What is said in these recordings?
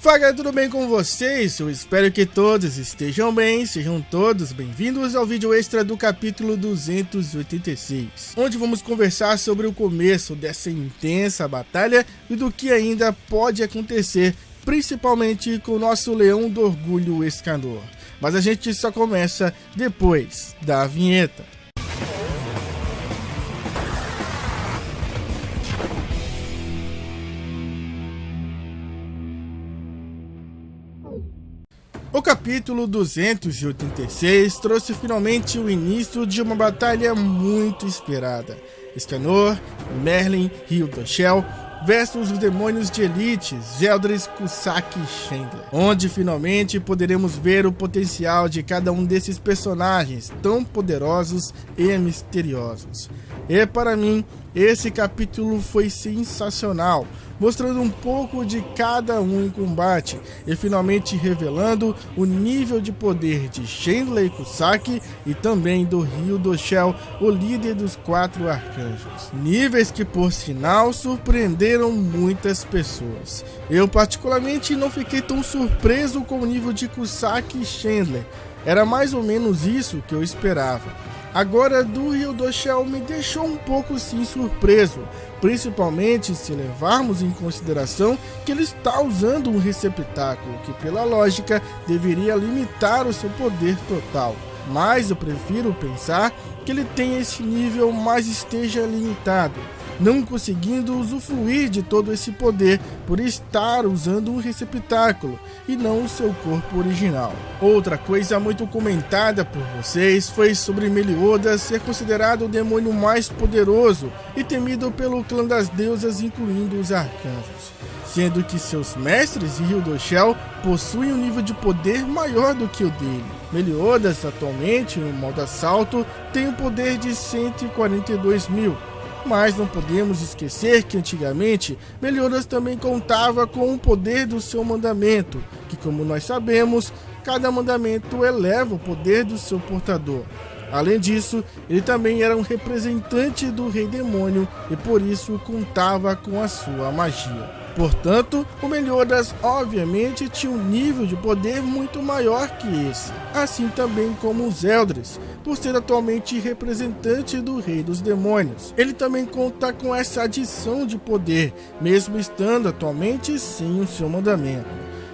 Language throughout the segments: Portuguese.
Fala galera, tudo bem com vocês? Eu espero que todos estejam bem, sejam todos bem-vindos ao vídeo extra do capítulo 286, onde vamos conversar sobre o começo dessa intensa batalha e do que ainda pode acontecer, principalmente com o nosso leão do orgulho Escanor. Mas a gente só começa depois da vinheta. O capítulo 286 trouxe finalmente o início de uma batalha muito esperada. Escanor, Merlin e Hildoshel versus os demônios de elite, Zeldris, Kussak e Chandler, onde finalmente poderemos ver o potencial de cada um desses personagens tão poderosos e misteriosos. E para mim, esse capítulo foi sensacional, mostrando um pouco de cada um em combate e finalmente revelando o nível de poder de Chandler e Kussak e também do Hildoshel, o líder dos 4 arcanjos. Níveis que por sinal surpreenderam muitas pessoas. Eu particularmente não fiquei tão surpreso com o nível de Kussak e Chandler, era mais ou menos isso que eu esperava. Agora, do Hildoshel me deixou um pouco sim surpreso, principalmente se levarmos em consideração que ele está usando um receptáculo que, pela lógica, deveria limitar o seu poder total. Mas eu prefiro pensar que ele tem esse nível, mas esteja limitado, não conseguindo usufruir de todo esse poder por estar usando um receptáculo e não o seu corpo original. Outra coisa muito comentada por vocês foi sobre Meliodas ser considerado o demônio mais poderoso e temido pelo clã das deusas, incluindo os arcanjos, sendo que seus mestres e Hildoshel possuem um nível de poder maior do que o dele. Meliodas, atualmente, no modo assalto, tem um poder de 142 mil, mas não podemos esquecer que antigamente Meliodas também contava com o poder do seu mandamento, que, como nós sabemos, cada mandamento eleva o poder do seu portador. Além disso, ele também era um representante do Rei Demônio e por isso contava com a sua magia. Portanto, o Meliodas obviamente tinha um nível de poder muito maior que esse, assim também como o Zeldris, por ser atualmente representante do Rei dos Demônios. Ele também conta com essa adição de poder, mesmo estando atualmente sem o seu mandamento.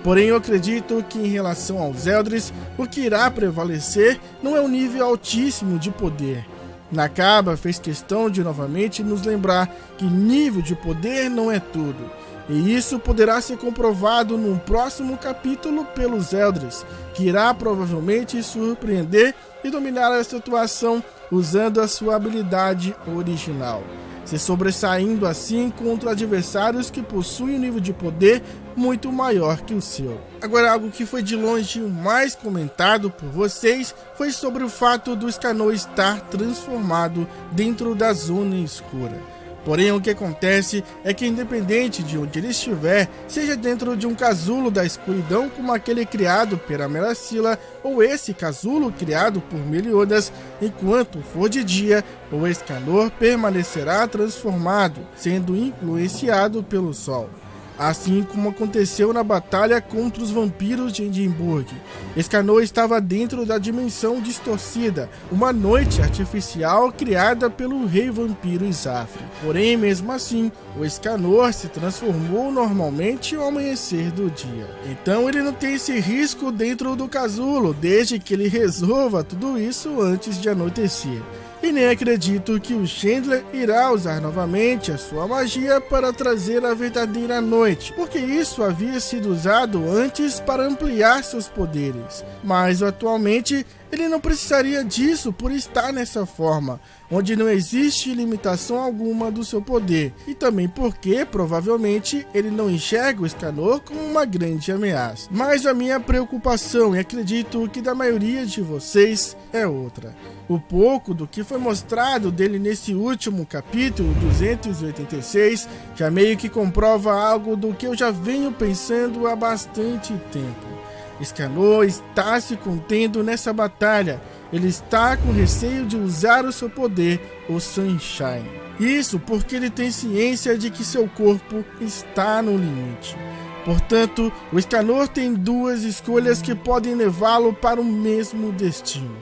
Porém, eu acredito que em relação ao Zeldris, o que irá prevalecer não é um nível altíssimo de poder. Nakaba fez questão de novamente nos lembrar que nível de poder não é tudo. E isso poderá ser comprovado num próximo capítulo pelo Zeldris, que irá provavelmente surpreender e dominar a situação usando a sua habilidade original, se sobressaindo assim contra adversários que possuem um nível de poder muito maior que o seu. Agora, algo que foi de longe o mais comentado por vocês foi sobre o fato do Escanor estar transformado dentro da zona escura. Porém, o que acontece é que, independente de onde ele estiver, seja dentro de um casulo da escuridão como aquele criado pela Melacila ou esse casulo criado por Meliodas, enquanto for de dia, o Escanor permanecerá transformado, sendo influenciado pelo sol. Assim como aconteceu na batalha contra os vampiros de Edimburgo. Escanor estava dentro da dimensão distorcida, uma noite artificial criada pelo rei vampiro Izafre. Porém, mesmo assim, o Escanor se transformou normalmente ao amanhecer do dia. Então ele não tem esse risco dentro do casulo, desde que ele resolva tudo isso antes de anoitecer. E nem acredito que o Chandler irá usar novamente a sua magia para trazer a verdadeira noite, porque isso havia sido usado antes para ampliar seus poderes. Mas atualmente ele não precisaria disso por estar nessa forma, onde não existe limitação alguma do seu poder, e também porque provavelmente ele não enxerga o Escanor como uma grande ameaça. Mas a minha preocupação, e acredito que da maioria de vocês, é outra. O pouco do que foi mostrado dele nesse último capítulo 286 já meio que comprova algo do que eu já venho pensando há bastante tempo. Escanor está se contendo nessa batalha. Ele está com receio de usar o seu poder, o Sunshine. Isso porque ele tem ciência de que seu corpo está no limite. Portanto, o Escanor tem duas escolhas que podem levá-lo para o mesmo destino.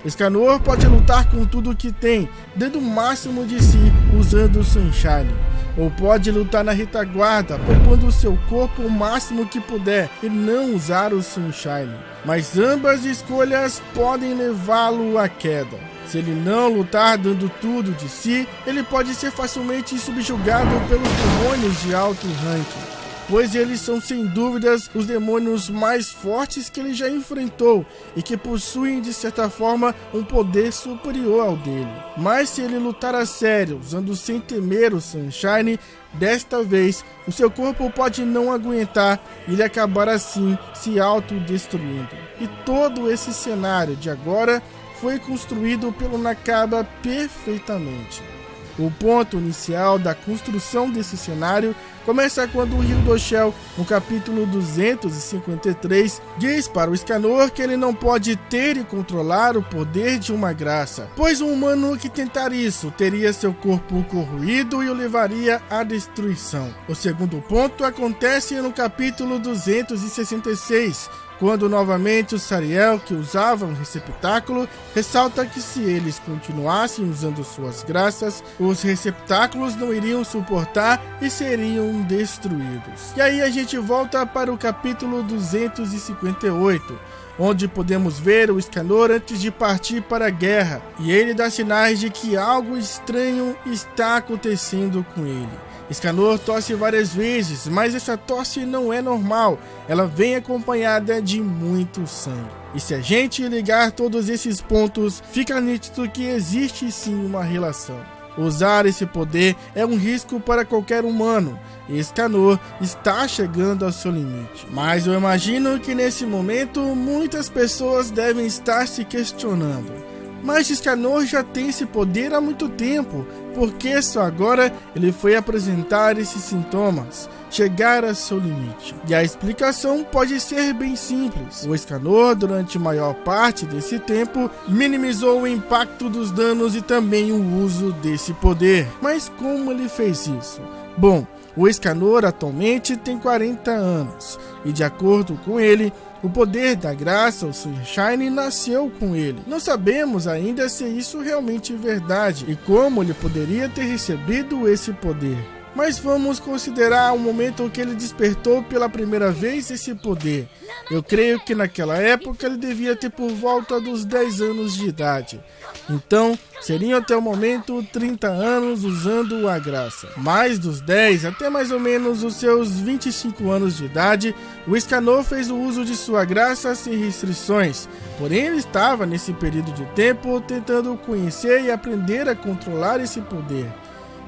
Escanor pode lutar com tudo que tem, dando o máximo de si usando o Sunshine, ou pode lutar na retaguarda, poupando seu corpo o máximo que puder e não usar o Sunshine. Mas ambas escolhas podem levá-lo à queda. Se ele não lutar dando tudo de si, ele pode ser facilmente subjugado pelos demônios de alto ranking, pois eles são sem dúvidas os demônios mais fortes que ele já enfrentou e que possuem de certa forma um poder superior ao dele. Mas se ele lutar a sério, usando sem temer o Sunshine, desta vez o seu corpo pode não aguentar e ele acabar assim se autodestruindo. E todo esse cenário de agora foi construído pelo Nakaba perfeitamente. O ponto inicial da construção desse cenário começa quando o Hildoshel, no capítulo 253, diz para o Escanor que ele não pode ter e controlar o poder de uma graça, pois um humano que tentar isso teria seu corpo corroído e o levaria à destruição. O segundo ponto acontece no capítulo 266, quando novamente o Sariel, que usava um receptáculo, ressalta que se eles continuassem usando suas graças, os receptáculos não iriam suportar e seriam destruídos. E aí a gente volta para o capítulo 258, onde podemos ver o Escanor antes de partir para a guerra, e ele dá sinais de que algo estranho está acontecendo com ele. Escanor tosse várias vezes, mas essa tosse não é normal, ela vem acompanhada de muito sangue. E se a gente ligar todos esses pontos, fica nítido que existe sim uma relação. Usar esse poder é um risco para qualquer humano, e Escanor está chegando ao seu limite. Mas eu imagino que nesse momento muitas pessoas devem estar se questionando: mas Escanor já tem esse poder há muito tempo, por que só agora ele foi apresentar esses sintomas, chegar a seu limite? E a explicação pode ser bem simples. O Escanor, durante a maior parte desse tempo, minimizou o impacto dos danos e também o uso desse poder. Mas como ele fez isso? Bom, o Escanor atualmente tem 40 anos, e de acordo com ele, o poder da graça, o Sunshine, nasceu com ele. Não sabemos ainda se isso realmente é verdade e como ele poderia ter recebido esse poder. Mas vamos considerar o momento que ele despertou pela primeira vez esse poder. Eu creio que naquela época ele devia ter por volta dos 10 anos de idade. Então, seriam até o momento 30 anos usando a graça. Mais dos 10 até mais ou menos os seus 25 anos de idade, o Escanor fez o uso de sua graça sem restrições. Porém, ele estava nesse período de tempo tentando conhecer e aprender a controlar esse poder.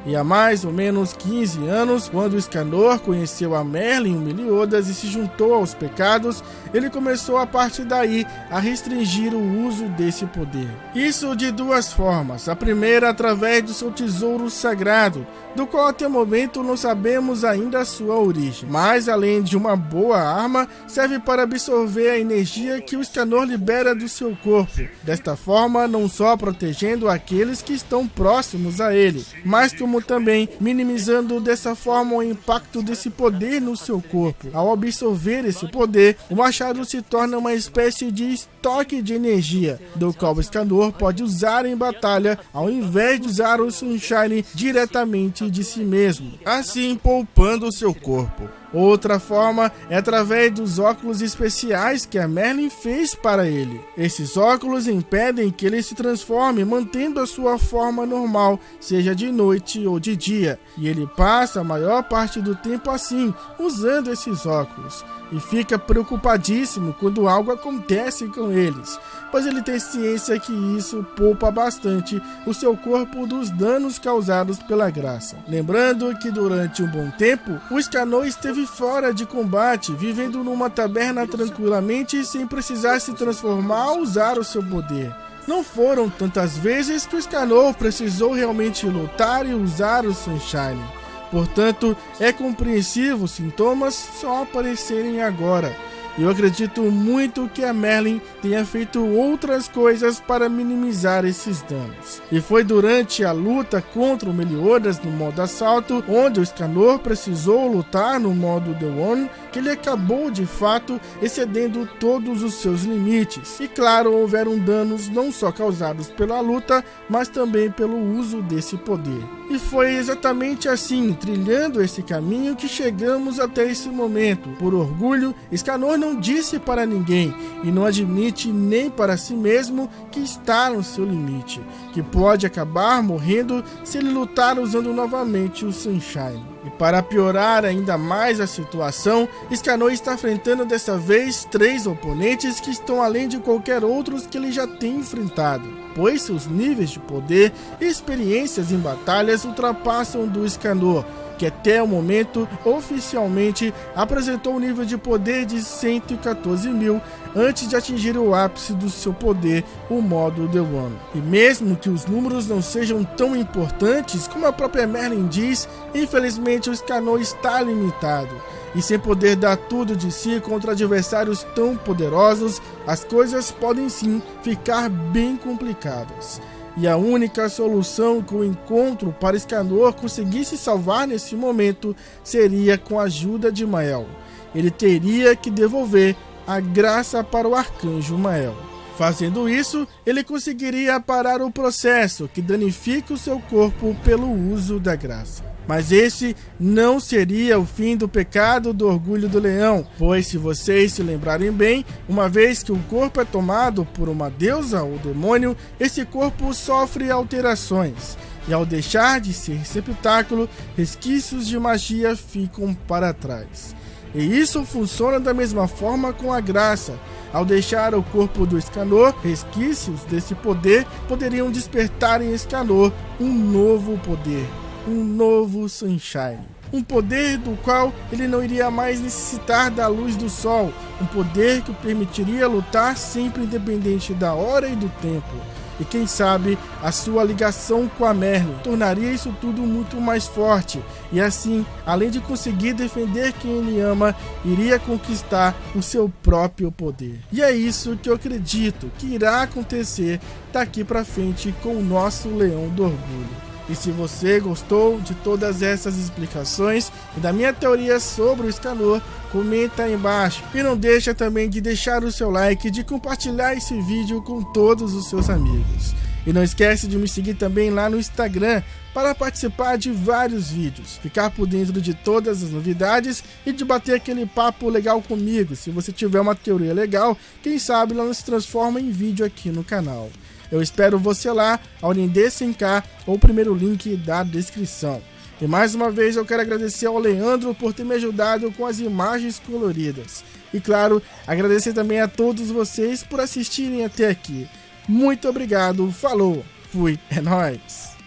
E há mais ou menos 15 anos, quando o Escanor conheceu a Merlin o Meliodas e se juntou aos pecados, ele começou a partir daí a restringir o uso desse poder. Isso de duas formas. A primeira através do seu tesouro sagrado, do qual até o momento não sabemos ainda a sua origem. Mas além de uma boa arma, serve para absorver a energia que o Escanor libera do seu corpo. Desta forma, não só protegendo aqueles que estão próximos a ele, mas como também minimizando dessa forma o impacto desse poder no seu corpo. Ao absorver esse poder, o machado se torna uma espécie de estoque de energia, do qual o Escanor pode usar em batalha, ao invés de usar o Sunshine diretamente de si mesmo, assim poupando o seu corpo. Outra forma é através dos óculos especiais que a Merlin fez para ele. Esses óculos impedem que ele se transforme, mantendo a sua forma normal, seja de noite ou de dia, e ele passa a maior parte do tempo assim, usando esses óculos, e fica preocupadíssimo quando algo acontece com eles, pois ele tem ciência que isso poupa bastante o seu corpo dos danos causados pela graça. Lembrando que durante um bom tempo, o Escanor esteve fora de combate, vivendo numa taberna tranquilamente sem precisar se transformar ou usar o seu poder. Não foram tantas vezes que o Escanor precisou realmente lutar e usar o Sunshine. Portanto, é compreensível os sintomas só aparecerem agora. E eu acredito muito que a Merlin tenha feito outras coisas para minimizar esses danos. E foi durante a luta contra o Meliodas no modo assalto, onde o Escanor precisou lutar no modo The One, que ele acabou de fato excedendo todos os seus limites. E claro, houveram danos não só causados pela luta, mas também pelo uso desse poder. E foi exatamente assim, trilhando esse caminho, que chegamos até esse momento. Por orgulho, Escanor não disse para ninguém e não admite nem para si mesmo que está no seu limite, que pode acabar morrendo se ele lutar usando novamente o Sunshine. E para piorar ainda mais a situação, Escanor está enfrentando dessa vez 3 oponentes que estão além de qualquer outros que ele já tem enfrentado, pois seus níveis de poder e experiências em batalhas ultrapassam do Escanor, que até o momento oficialmente apresentou um nível de poder de 114.000 antes de atingir o ápice do seu poder, o modo The One. E mesmo que os números não sejam tão importantes como a própria Merlin diz, infelizmente o Escanor está limitado. E sem poder dar tudo de si contra adversários tão poderosos, as coisas podem sim ficar bem complicadas. E a única solução que o encontro para Escanor conseguisse salvar nesse momento seria com a ajuda de Mael. Ele teria que devolver a graça para o arcanjo Mael. Fazendo isso, ele conseguiria parar o processo que danifica o seu corpo pelo uso da graça. Mas esse não seria o fim do pecado do orgulho do leão, pois se vocês se lembrarem bem, uma vez que o corpo é tomado por uma deusa ou demônio, esse corpo sofre alterações, e ao deixar de ser receptáculo, resquícios de magia ficam para trás. E isso funciona da mesma forma com a graça. Ao deixar o corpo do Escanor, resquícios desse poder poderiam despertar em Escanor um novo poder, um novo Sunshine. Um poder do qual ele não iria mais necessitar da luz do sol, um poder que o permitiria lutar sempre independente da hora e do tempo. E quem sabe a sua ligação com a Merlin tornaria isso tudo muito mais forte. E assim, além de conseguir defender quem ele ama, iria conquistar o seu próprio poder. E é isso que eu acredito que irá acontecer daqui pra frente com o nosso Leão do Orgulho. E se você gostou de todas essas explicações e da minha teoria sobre o Escanor, comenta aí embaixo. E não deixa também de deixar o seu like e de compartilhar esse vídeo com todos os seus amigos. E não esquece de me seguir também lá no Instagram para participar de vários vídeos, ficar por dentro de todas as novidades e de bater aquele papo legal comigo. Se você tiver uma teoria legal, quem sabe ela não se transforma em vídeo aqui no canal. Eu espero você lá, ao link desse K ou o primeiro link da descrição. E mais uma vez eu quero agradecer ao Leandro por ter me ajudado com as imagens coloridas. E claro, agradecer também a todos vocês por assistirem até aqui. Muito obrigado, falou, fui, é nóis!